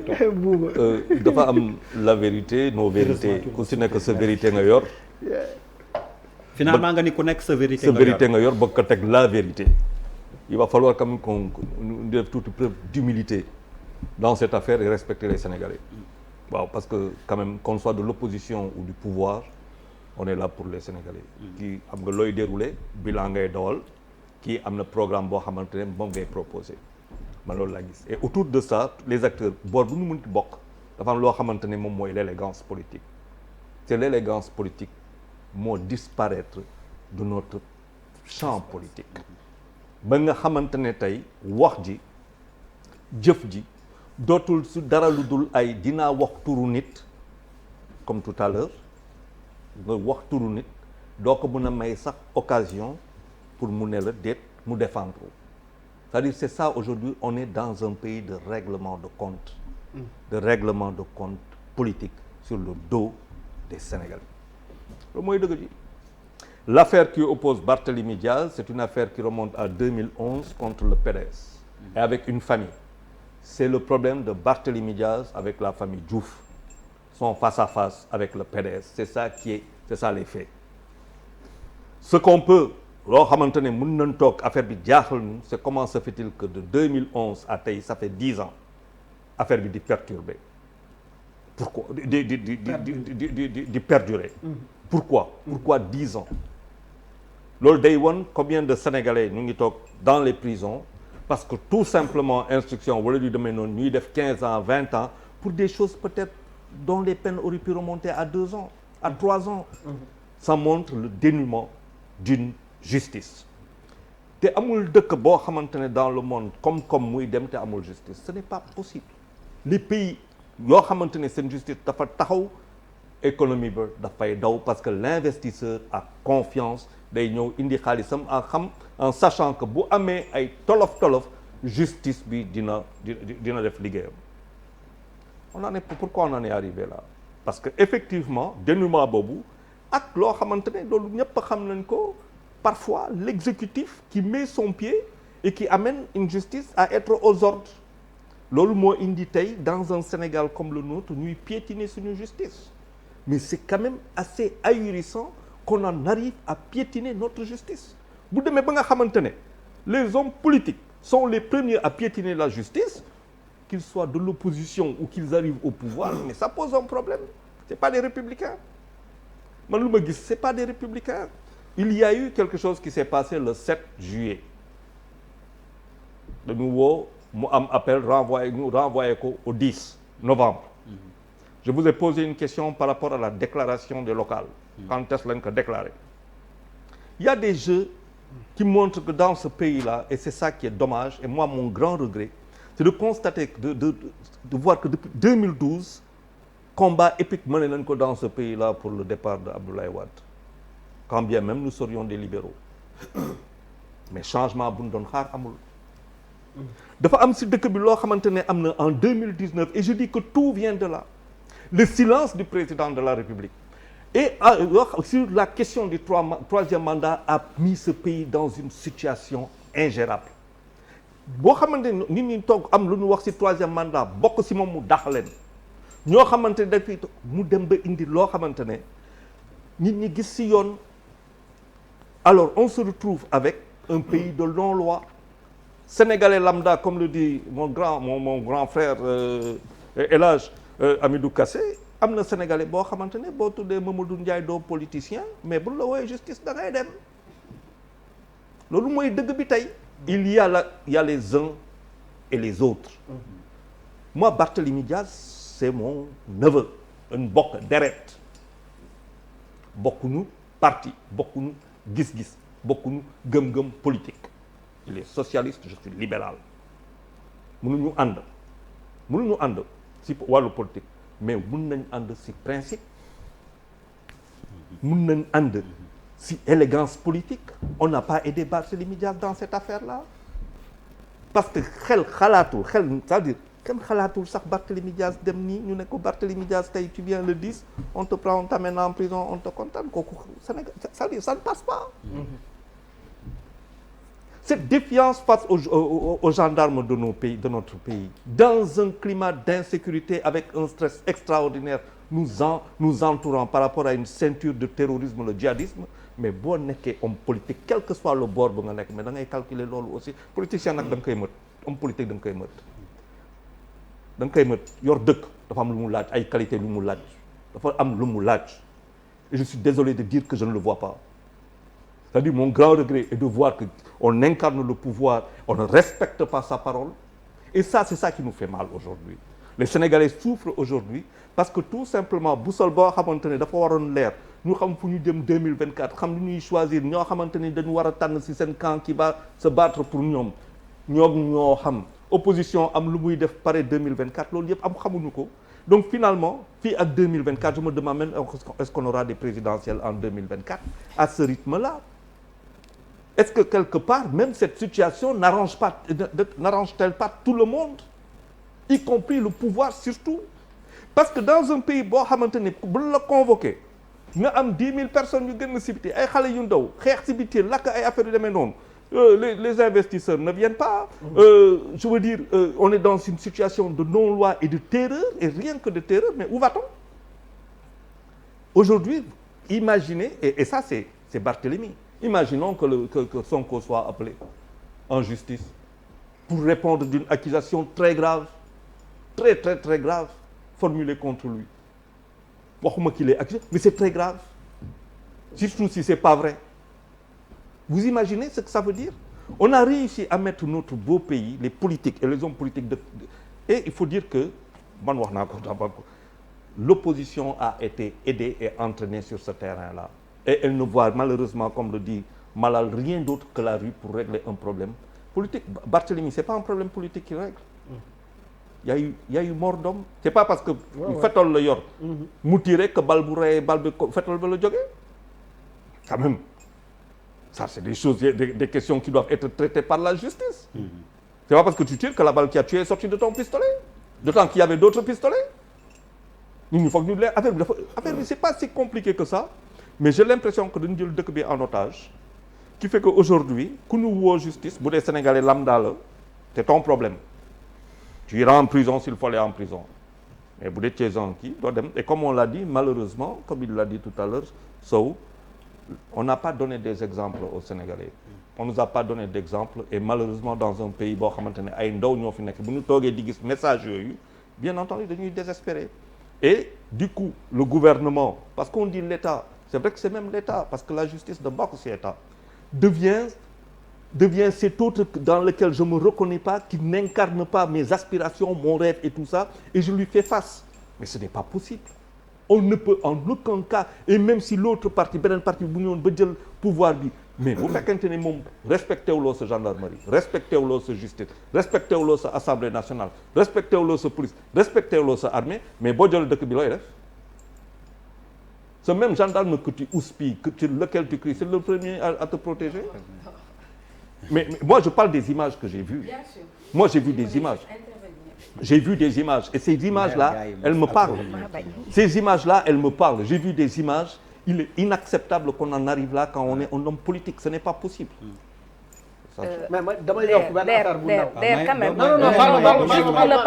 dafa am la vérité nos vérités ku si nekk sa vérité nga yor. finalement nga ni ku nekk sa vérité nga yor bëgg ko teg la vérité. Il va falloir quand même qu'on def toute preuve d'humilité dans cette affaire et respecter les Sénégalais. waaw parce que quand même qu'on soit de l'opposition ou du pouvoir on est là pour les Sénégalais. kii am nga looy dérouler bilan ngay dawal kii am na programme boo xamante ne moom ngay proposer man loolu laa gis et autour de ça les acteurs boor bu ñu mënti bokk dafa am loo xamante ne moom mooy l'élégance politique c'est l'élégance politique moo disparaître de notre champ politique ba nga xamante ne tey wax ji jëf ji dootul su dara lu dul ay dinaa wax turu nit comme tout à l'heure nga wax turu nit doo ko mën a may sax occasion pour mu ne la déet mu défendre c'est-à-dire c'est ça aujourd'hui on est dans un pays de règlement de compte politique sur le dos des Sénégalais loolu mooy dëgg ji l'affaire qui oppose Barthélémy Diaz c'est une affaire qui remonte à 2011 contre le PDS et avec une famille c'est le problème de Barthélémy Diaz avec la famille Diouf son face à face avec le PDS c'est ça les faits ce qu'on peut loo xamante ne mën nañ toog affaire bi jaaxal ñu c'est comment se fait-il que de 2011 à tey ça fait 10 ans affaire bi di perturber pourquoi di perdurer pourquoi 10 ans loolu day won combien de Sénégalais ñu ngi toog dans les prisons parce que tout simplement instruction wala du demee noonu ñuy def 15 ans 20 ans pour des choses peut-être dont les peines auraient pu remonter à 2 ans à 3 ans ça montre le dénuement d'une justice te amul dëkk boo xamante ne dans le monde comme muy dem te amul justice ce n'est pas possible les pays yoo xamante ne seen justice dafa taxaw économie ba dafay daw parce que l'investisseur a confiance day ñëw indi xaalisam en sachant que bu amee ay tolof justice bi dina def liggéeyam pourquoi on en est arrivé là parce que effectivement dénouement boobu ak loo xamante ne loolu ñëpp xam nañ ko parfois l'exécutif qui met son pied et qui amène une justice à être aux ordres loolu moo indi tey dans un Sénégal comme le nôtre ñuy piétiner suñu justice mais c'est quand même assez ahurissant qu'on en arrive à piétiner notre justice bu demee ba nga xamante ne les hommes politiques sont les premiers à piétiner la justice qu'ils soient de l'opposition ou qu'ils arrivent au pouvoir mais ça pose un problème c'est pas des républicains man lu ma gis c'est pas des républicains il y a eu quelque chose qui s'est passé le 7 juillet dañu woo mu am appel renvoyé ko au 10 novembre je vous ai posé une question par rapport à la déclaration des locales quand est-ce lañ ko déclaré il y a des jeux qui montrent que dans ce pays-là et c'est ça qui est dommage et moi mon grand regret c'est de constater de voir que depuis 2012 combat épique mené nañ ko dans ce pays-là pour le départ de Abdoulaye Wade quand bien même nous serions des libéraux mais changement bu ñu doon xaar amul dafa am si dëkk bi loo xamante ne am na en 2019 et je dis que tout vient de là le silence du président de la République et sur la question du troisième mandat a mis ce pays dans une situation ingérable boo xamante ne nit ñi toog am lu ñu wax si troisième mandat bokk si moom mu dax leen ñoo xamante ne dafay mu dem ba indi loo xamante ne nit ñi gis si yoon alors on se retrouve avec un pays de non-loi sénégalais lambda comme le dit mon grand frère El Hadj Amidou Kassé am na sénégalais boo xamante ne boo tuddee Mamadou Ndiaye doo politicien mais bu la wooyee justice da ngay dem loolu mooy dëgg bi tey il y a les uns et les autres moi Barthélémy Diaz c'est mon neveu un bokk deret bokkuñu parti bokkuñu gis-gis bokkuñu gëm-gëm politique il est socialiste je suis libéral mënuñu ànd si wàllu politique mais mën nañ ànd si principe mën nañ ànd si élégance politique on n'a pas aidé Barthélémy Diaz dans cette affaire-là parce que c'est-à-dire kenn xalaatul sax Barthélémy Diaz dem nii ñu ne ko Barthélémy Diaz tey tu viens le 10 on te prend on t'amène en prison on te condamne kooku Sénégal c'est-à-dire ça ne passe pas Cette défiance face aux gendarmes de notre pays, dans un climat d'insécurité avec un stress extraordinaire nous entourant par rapport à une ceinture de terrorisme, le djihadisme, mais boo nekkee homme politique quel que soit le bord ba nga nekk mais da ngay calculer loolu aussi politicien nag da nga koy mët homme politique da nga koy mët da nga koy mët yor dëkk dafa am lu mu laaj ay qualité lu mu laaj dafa am lu mu laaj et je suis désolé de dire que je ne le vois pas. C'est-à-dire mon grand regret est de voir qu'on incarne le pouvoir, on ne respecte pas sa parole. Et ça, c'est ça qui nous fait mal aujourd'hui. Les Sénégalais souffrent aujourd'hui parce que tout simplement boussole boo xamante ne dafa waroon leer ñu xam fu ñu jëm 2024 xam lu ñuy choisir ñoo xamante ni dañu war a tànn ci seen camp qui va se battre pour ñoom ñoo xam opposition am lu muy def pare 2024 loolu yëpp am xamuñu ko. Donc finalement fii ak 2024 je me demande même est-ce qu'on aura des présidentielles en 2024 à ce rythme-là. Est-ce que quelque part même cette situation n'arrange-t-elle pas tout le monde, y compris le pouvoir surtout? Parce que dans un pays boo xamante ne bu la convoqué nga am 10 000 personnes yu gën a si biti ay xale yu ndaw xeex si biti lakk ay affaires yu demee noonu les investisseurs ne viennent pas. Je veux dire on est dans une situation de non-loi et de terreur et rien que de terreur, mais où va-t-on? Aujourd'hui, imaginez et ça c'est Barthélemy. Imaginons que Sonko soit appelé en justice pour répondre d'une accusation très grave, très grave, formulée contre lui. Waxuma qu'il est accusé, mais c'est très grave. Surtout si c'est pas vrai. Vous imaginez ce que ça veut dire? On a réussi à mettre notre beau pays, les politiques et les hommes politiques et il faut dire que man wax naa ko l'opposition a été aidée et entraînée sur ce terrain-là. Et elle ne voit malheureusement, comme le dit Malal, rien d'autre que la rue pour régler un problème politique. Barthélemy, c'est pas un problème politique qu'il règle. Il y a eu mort d'homme. C'est pas parce que fetol la yor mu tiré que bal bu rey bal bi fetol ba la jógee. Quand même, ça c'est des choses, des questions qui doivent être traitées par la justice. C'est pas parce que tu tires que la balle qui a tué est sortie de ton pistolet. D'autant qu'il y avait d'autres pistolets. Il faut que nous affaire bi c'est pas si compliqué que ça. Mais j'ai l'impression que dañu jël dëkk bi en otage qui fait que aujourd'hui ku ñu woo justice bu dee Sénégalais lambda la c'est ton problème tu iras en prison s'il faut aller en prison mais bu dee Thiézan kii doo dem et comme on l'a dit malheureusement comme il l'a dit tout à l'heure Sow on n'a pas donné des exemples aux Sénégalais on nous a pas donné d'exemple et malheureusement dans un pays boo xamante ne ay ndaw ñoo fi nekk bu ñu toogee di gis message yooyu bien entendu dañuy désespérer et du coup le gouvernement parce qu'on dit l'État. C'est vrai que c'est même l'État, parce que la justice de bokk ci État devient cet autre dans lequel je me reconnais pas, qui n'incarne pas mes aspirations, mon rêve et tout ça, et je lui fais face. Mais ce n'est pas possible. On ne peut en aucun cas, et même si l'autre parti, beneen parti bu ñëwoon ba jël pouvoir bi, mais bu fekkente ne moom respecté wuloo sa gendarmerie, respecté wuloo sa justice, respecté wuloo sa assemblée nationale, respecté wuloo sa police, respecté wuloo sa armée, mais boo jël dëkk bi looy def? Ce même gendarme que tu houspilles, lequel tu cries, c'est le premier à te protéger. Mais moi, je parle des images que j'ai vues. Bien sûr. Moi, j'ai vu des images. J'ai vu des images. Et ces images-là, elles me parlent. Ces images-là, elles me parlent. J'ai vu des images. Il est inacceptable qu'on en arrive là quand on est un homme politique. Ce n'est pas possible. Mais quand même.